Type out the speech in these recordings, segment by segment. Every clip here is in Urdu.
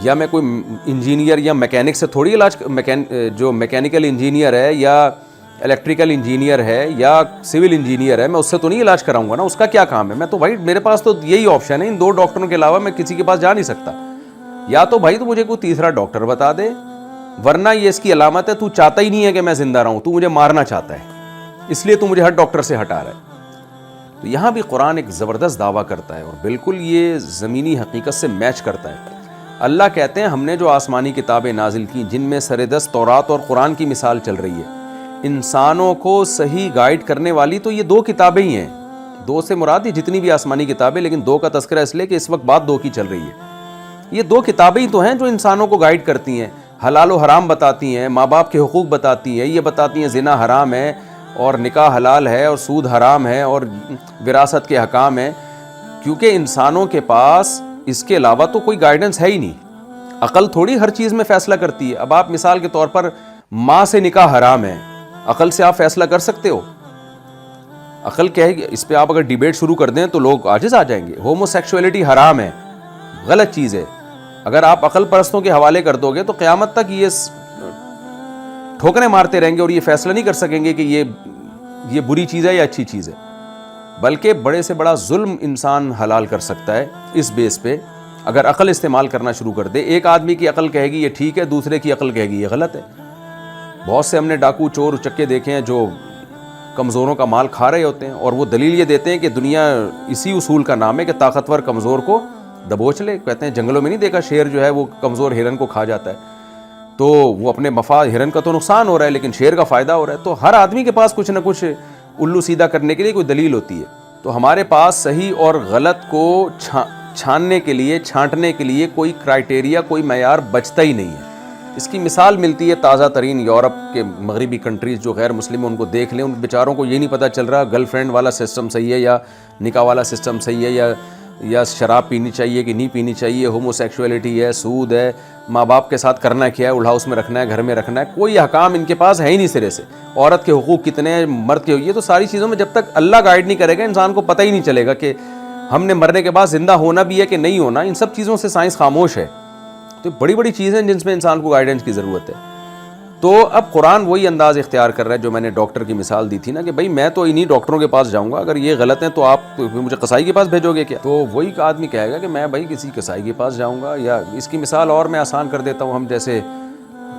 یا میں کوئی انجینئر یا میکینک سے تھوڑی جو میکینیکل انجینئر ہے یا الیکٹریکل انجینئر ہے یا سول انجینئر ہے، میں اس سے تو نہیں علاج کراؤں گا نا، اس کا کیا کام ہے؟ میں تو بھائی میرے پاس تو یہی آپشن ہے، ان 2 ڈاکٹروں کے علاوہ میں کسی کے پاس جا نہیں سکتا. یا تو بھائی تو مجھے کوئی تیسرا ڈاکٹر بتا دے، ورنہ یہ اس کی علامت ہے تو چاہتا ہی نہیں ہے کہ میں زندہ رہوں، تو مجھے مارنا چاہتا ہے، اس لیے تو مجھے ہر ڈاکٹر سے ہٹا رہا ہے. تو یہاں بھی قرآن ایک زبردست دعویٰ کرتا ہے اور بالکل یہ زمینی حقیقت سے میچ کرتا ہے. اللہ کہتے ہیں ہم نے جو آسمانی کتابیں نازل کی جن میں سردست تورات اور قرآن کی مثال چل رہی ہے، انسانوں کو صحیح گائیڈ کرنے والی تو یہ 2 کتابیں ہی ہیں. 2 سے مراد یہ جتنی بھی آسمانی کتابیں، لیکن 2 کا تذکرہ اس لیے کہ اس وقت بات 2 کی چل رہی ہے. یہ 2 کتابیں ہی تو ہیں جو انسانوں کو گائیڈ کرتی ہیں، حلال و حرام بتاتی ہیں، ماں باپ کے حقوق بتاتی ہیں، یہ بتاتی ہیں زنا حرام ہے اور نکاح حلال ہے اور سود حرام ہے اور وراثت کے احکام ہیں. کیونکہ انسانوں کے پاس اس کے علاوہ تو کوئی گائیڈنس ہے ہی نہیں. عقل تھوڑی ہر چیز میں فیصلہ کرتی ہے. اب آپ مثال کے طور پر ماں سے نکاح حرام ہے، عقل سے آپ فیصلہ کر سکتے ہو؟ عقل کہے گی، اس پہ آپ اگر ڈیبیٹ شروع کر دیں تو لوگ عاجز آ جائیں گے. ہومو سیکشولیٹی حرام ہے، غلط چیز ہے. اگر آپ عقل پرستوں کے حوالے کر دو گے تو قیامت تک یہ ٹھوکریں مارتے رہیں گے اور یہ فیصلہ نہیں کر سکیں گے کہ یہ بری چیز ہے یا اچھی چیز ہے. بلکہ بڑے سے بڑا ظلم انسان حلال کر سکتا ہے اس بیس پہ اگر عقل استعمال کرنا شروع کر دے. ایک آدمی کی عقل کہے گی یہ ٹھیک ہے، دوسرے کی عقل کہے گی یہ غلط ہے. بہت سے ہم نے ڈاکو چور چکے دیکھے ہیں جو کمزوروں کا مال کھا رہے ہوتے ہیں، اور وہ دلیل یہ دیتے ہیں کہ دنیا اسی اصول کا نام ہے کہ طاقتور کمزور کو دبوچ لے. کہتے ہیں جنگلوں میں نہیں دیکھا شیر جو ہے وہ کمزور ہرن کو کھا جاتا ہے، تو وہ اپنے مفاد، ہرن کا تو نقصان ہو رہا ہے لیکن شیر کا فائدہ ہو رہا ہے. تو ہر آدمی کے پاس کچھ نہ کچھ الو سیدھا کرنے کے لیے کوئی دلیل ہوتی ہے. تو ہمارے پاس صحیح اور غلط کو چھاننے کے لیے، چھانٹنے کے لیے کوئی کرائٹیریا، کوئی معیار بچتا ہی نہیں ہے. اس کی مثال ملتی ہے تازہ ترین یورپ کے مغربی کنٹریز جو غیر مسلم ہیں، ان کو دیکھ لیں. ان بیچاروں کو یہ نہیں پتہ چل رہا گرل فرینڈ والا سسٹم صحیح ہے یا نکاح والا سسٹم صحیح ہے، یا شراب پینی چاہیے کہ نہیں پینی چاہیے، ہومو سیکشولیٹی ہے، سود ہے، ماں باپ کے ساتھ کرنا کیا ہے، اولڈ ہاؤس میں رکھنا ہے، گھر میں رکھنا ہے. کوئی احکام ان کے پاس ہے ہی نہیں سرے سے. عورت کے حقوق کتنے ہیں، مرد کے، یہ تو ساری چیزوں میں جب تک اللہ گائیڈ نہیں کرے گا انسان کو پتہ ہی نہیں چلے گا کہ ہم نے مرنے کے بعد زندہ ہونا بھی ہے کہ نہیں ہونا. ان سب چیزوں سے سائنس خاموش ہے. تو بڑی بڑی چیزیں جن میں انسان کو گائیڈنس کی ضرورت ہے. تو اب قرآن وہی انداز اختیار کر رہا ہے جو میں نے ڈاکٹر کی مثال دی تھی نا، کہ بھائی میں تو انہی ڈاکٹروں کے پاس جاؤں گا، اگر یہ غلط ہیں تو آپ مجھے قصائی کے پاس بھیجو گے کیا؟ تو وہی آدمی کہے گا کہ میں بھائی کسی قصائی کے پاس جاؤں گا. یا اس کی مثال اور میں آسان کر دیتا ہوں. ہم جیسے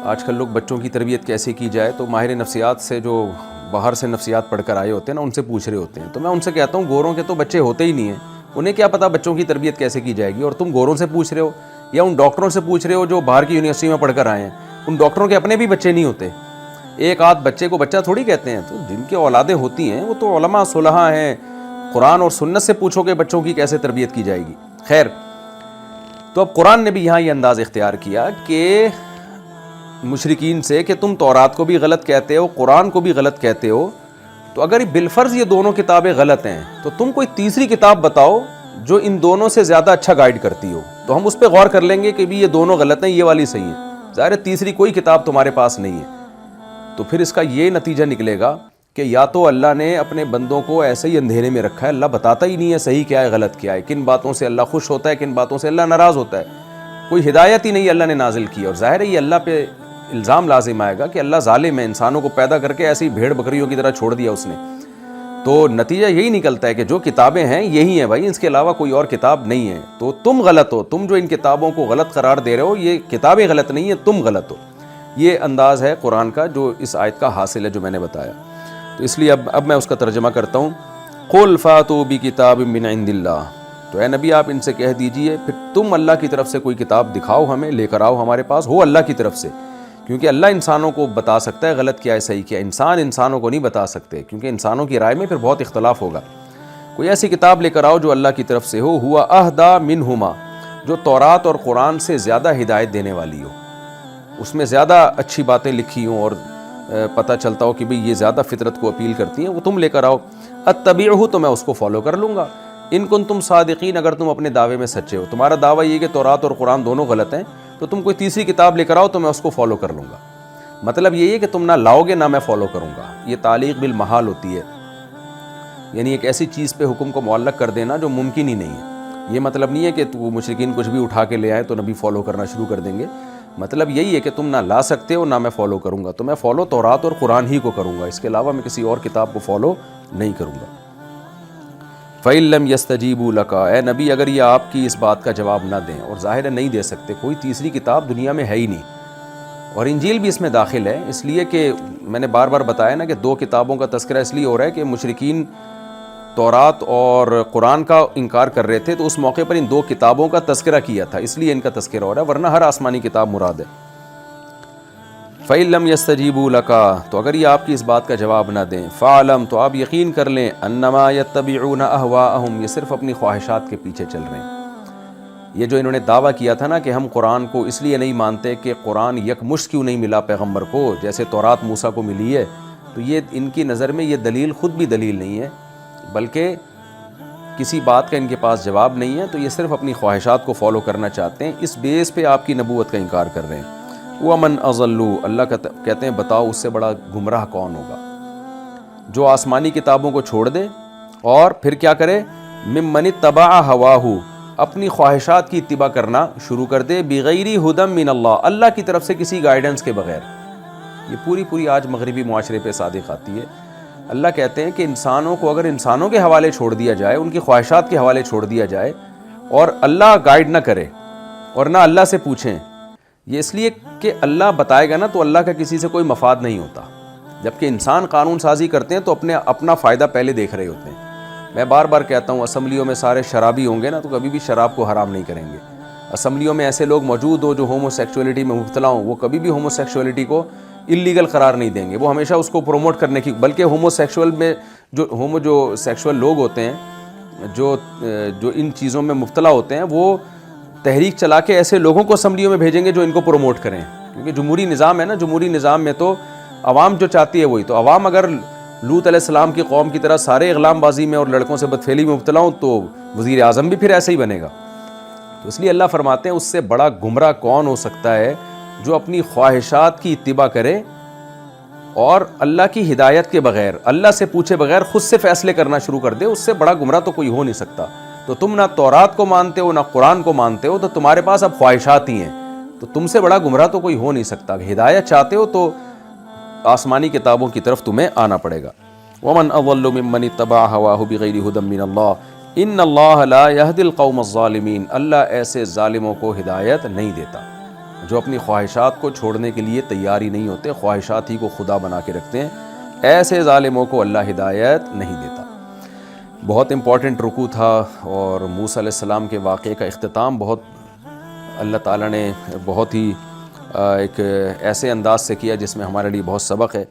آج کل لوگ بچوں کی تربیت کیسے کی جائے، تو ماہر نفسیات سے جو باہر سے نفسیات پڑھ کر آئے ہوتے ہیں نا، ان سے پوچھ رہے ہوتے ہیں. تو میں ان سے کہتا ہوں گوروں کے تو بچے ہوتے ہی نہیں ہیں، انہیں کیا پتہ بچوں کی تربیت کیسے کی جائے گی. اور تم گوروں سے پوچھ رہے ہو یا ان ڈاکٹروں سے پوچھ رہے ہو جو باہر کی یونیورسٹی میں پڑھ کر آئے ہیں. ان ڈاکٹروں کے اپنے بھی بچے نہیں ہوتے. ایک آدھ بچے کو بچہ تھوڑی کہتے ہیں. تو جن کے اولادیں ہوتی ہیں وہ تو علماء صلحاء ہیں. قرآن اور سنت سے پوچھو کہ بچوں کی کیسے تربیت کی جائے گی. خیر، تو اب قرآن نے بھی یہاں یہ انداز اختیار کیا کہ مشرکین سے کہ تم تورات کو بھی غلط کہتے ہو، قرآن کو بھی غلط کہتے ہو، تو اگر بالفرض یہ دونوں کتابیں غلط ہیں تو تم کوئی تیسری کتاب بتاؤ جو ان دونوں سے زیادہ اچھا گائیڈ کرتی ہو، تو ہم اس پہ غور کر لیں گے کہ بھی یہ دونوں غلط ہیں، یہ والی صحیح ہے. ظاہر ہے تیسری کوئی کتاب تمہارے پاس نہیں ہے. تو پھر اس کا یہ نتیجہ نکلے گا کہ یا تو اللہ نے اپنے بندوں کو ایسے ہی اندھیرے میں رکھا ہے، اللہ بتاتا ہی نہیں ہے صحیح کیا ہے غلط کیا ہے، کن باتوں سے اللہ خوش ہوتا ہے، کن باتوں سے اللہ ناراض ہوتا ہے. کوئی ہدایت ہی نہیں اللہ نے نازل کی. اور ظاہر ہے یہ اللہ پہ الزام لازم آئے گا کہ اللہ ظالم ہے، انسانوں کو پیدا کر کے ایسی بھیڑ بکریوں کی طرح چھوڑ دیا اس نے. تو نتیجہ یہی نکلتا ہے کہ جو کتابیں ہیں یہی ہیں بھائی، اس کے علاوہ کوئی اور کتاب نہیں ہے. تو تم غلط ہو، تم جو ان کتابوں کو غلط قرار دے رہے ہو، یہ کتابیں غلط نہیں ہیں، تم غلط ہو. یہ انداز ہے قرآن کا جو اس آیت کا حاصل ہے جو میں نے بتایا. تو اس لیے اب میں اس کا ترجمہ کرتا ہوں. قُلْ فَأْتُوا بِكِتَابٍ مِّنْ عِندِ اللَّهِ، تو اے نبی آپ ان سے کہہ دیجئے پھر تم اللہ کی طرف سے کوئی کتاب دکھاؤ، ہمیں لے کر آؤ ہمارے پاس، ہو اللہ کی طرف سے. کیونکہ اللہ انسانوں کو بتا سکتا ہے غلط کیا ہے صحیح کیا ہے، انسان انسانوں کو نہیں بتا سکتے، کیونکہ انسانوں کی رائے میں پھر بہت اختلاف ہوگا. کوئی ایسی کتاب لے کر آؤ جو اللہ کی طرف سے ہو، ہوا اہدیٰ منہما، جو تورات اور قرآن سے زیادہ ہدایت دینے والی ہو، اس میں زیادہ اچھی باتیں لکھی ہوں اور پتہ چلتا ہو کہ بھئی یہ زیادہ فطرت کو اپیل کرتی ہیں، وہ تم لے کر آؤ. اتبعہ، تو میں اس کو فالو کر لوں گا. ان کنتم صادقین، اگر تم اپنے دعوے میں سچے ہو. تمہارا دعویٰ یہ کہ تورات اور قرآن دونوں غلط ہیں، تو تم کوئی تیسری کتاب لے کر آؤ تو میں اس کو فالو کر لوں گا. مطلب یہی ہے کہ تم نہ لاؤ گے نہ میں فالو کروں گا. یہ تعلیق بالمحال ہوتی ہے، یعنی ایک ایسی چیز پہ حکم کو معلق کر دینا جو ممکن ہی نہیں ہے. یہ مطلب نہیں ہے کہ تو مشرکین کچھ بھی اٹھا کے لے آئے تو نبی فالو کرنا شروع کر دیں گے. مطلب یہی ہے کہ تم نہ لا سکتے ہو نہ میں فالو کروں گا, تو میں فالو تورات اور قرآن ہی کو کروں گا, اس کے علاوہ میں کسی اور کتاب کو فالو نہیں کروں گا. فَإِن لَّمْ يَسْتَجِيبُوا لَكَ, اے نبی اگر یہ آپ کی اس بات کا جواب نہ دیں, اور ظاہر ہے نہیں دے سکتے, کوئی تیسری کتاب دنیا میں ہے ہی نہیں, اور انجیل بھی اس میں داخل ہے, اس لیے کہ میں نے بار بار بتایا نا کہ 2 کتابوں کا تذکرہ اس لیے ہو رہا ہے کہ مشرکین تورات اور قرآن کا انکار کر رہے تھے, تو اس موقع پر ان 2 کتابوں کا تذکرہ کیا تھا, اس لیے ان کا تذکرہ ہو رہا ہے, ورنہ ہر آسمانی کتاب مراد ہے. فَإِن لَّمْ يَسْتَجِيبُوا لَكَ, تو اگر یہ آپ کی اس بات کا جواب نہ دیں, فَاعْلَمْ, تو آپ یقین کر لیں, أَنَّمَا يَتَّبِعُونَ أَهْوَاءَهُمْ, یہ صرف اپنی خواہشات کے پیچھے چل رہے ہیں. یہ جو انہوں نے دعویٰ کیا تھا نا کہ ہم قرآن کو اس لیے نہیں مانتے کہ قرآن یکمشت کیوں نہیں ملا پیغمبر کو جیسے تورات موسیٰ کو ملی ہے, تو یہ ان کی نظر میں یہ دلیل خود بھی دلیل نہیں ہے, بلکہ کسی بات کا ان کے پاس جواب نہیں ہے, تو یہ صرف اپنی خواہشات کو فالو کرنا چاہتے ہیں, اس بیس پہ آپ کی نبوت کا انکار کر رہے ہیں. وَمَنْ أَضَلُّ, اللہ کہتے ہیں بتاؤ اس سے بڑا گمراہ کون ہوگا, جو آسمانی کتابوں کو چھوڑ دے اور پھر کیا کرے, مِمَّنِ اتَّبَعَ هَوَاهُ, اپنی خواہشات کی اتباع کرنا شروع کر دے, بِغَيْرِ هُدًى مِّنَ اللَّهِ, اللہ کی طرف سے کسی گائیڈنس کے بغیر. یہ پوری آج مغربی معاشرے پہ صادق آتی ہے. اللہ کہتے ہیں کہ انسانوں کو اگر انسانوں کے حوالے چھوڑ دیا جائے, ان کی خواہشات کے حوالے چھوڑ دیا جائے, اور اللہ گائیڈ نہ کرے اور نہ اللہ سے پوچھیں, یہ اس لیے کہ اللہ بتائے گا نا تو اللہ کا کسی سے کوئی مفاد نہیں ہوتا, جبکہ انسان قانون سازی کرتے ہیں تو اپنا فائدہ پہلے دیکھ رہے ہوتے ہیں. میں بار بار کہتا ہوں, اسمبلیوں میں سارے شرابی ہوں گے نا تو کبھی بھی شراب کو حرام نہیں کریں گے. اسمبلیوں میں ایسے لوگ موجود ہوں جو ہومو سیکچولیٹی میں مبتلا ہوں, وہ کبھی بھی ہومو سیکچولیٹی کو اللیگل قرار نہیں دیں گے, وہ ہمیشہ اس کو پروموٹ کرنے کی, بلکہ ہومو سیکچول میں جو سیکچول لوگ ہوتے ہیں جو ان چیزوں میں مبتلا ہوتے ہیں, وہ تحریک چلا کے ایسے لوگوں کو اسمبلیوں میں بھیجیں گے جو ان کو پروموٹ کریں, کیونکہ جمہوری نظام ہے نا, جمہوری نظام میں تو عوام جو چاہتی ہے وہی, تو عوام اگر لوط علیہ السلام کی قوم کی طرح سارے اغلام بازی میں اور لڑکوں سے بدفعلی میں مبتلا ہوں, تو وزیر اعظم بھی پھر ایسے ہی بنے گا. تو اس لیے اللہ فرماتے ہیں اس سے بڑا گمراہ کون ہو سکتا ہے جو اپنی خواہشات کی اتباع کرے اور اللہ کی ہدایت کے بغیر, اللہ سے پوچھے بغیر خود سے فیصلے کرنا شروع کر دے. اس سے بڑا گمراہ تو کوئی ہو نہیں سکتا. تو تم نہ تورات کو مانتے ہو نہ قرآن کو مانتے ہو, تو تمہارے پاس اب خواہشات ہی ہیں, تو تم سے بڑا گمراہ تو کوئی ہو نہیں سکتا. ہدایت چاہتے ہو تو آسمانی کتابوں کی طرف تمہیں آنا پڑے گا. وَمَنْ أَضَلُّ مِمَّنِ اتَّبَعَ هَوَاهُ بِغَيْرِ هُدًى مِّنَ اللَّهِ إِنَّ اللَّهَ لَا يَهْدِي الْقَوْمَ الظَّالِمِينَ, اللہ ایسے ظالموں کو ہدایت نہیں دیتا جو اپنی خواہشات کو چھوڑنے کے لیے تیار ہی نہیں ہوتے, خواہشات ہی کو خدا بنا کے رکھتے ہیں, ایسے ظالموں کو اللہ ہدایت نہیں دیتا. بہت امپورٹنٹ رکوع تھا, اور موسیٰ علیہ السلام کے واقعے کا اختتام بہت اللہ تعالیٰ نے بہت ہی ایک ایسے انداز سے کیا جس میں ہمارے لیے بہت سبق ہے.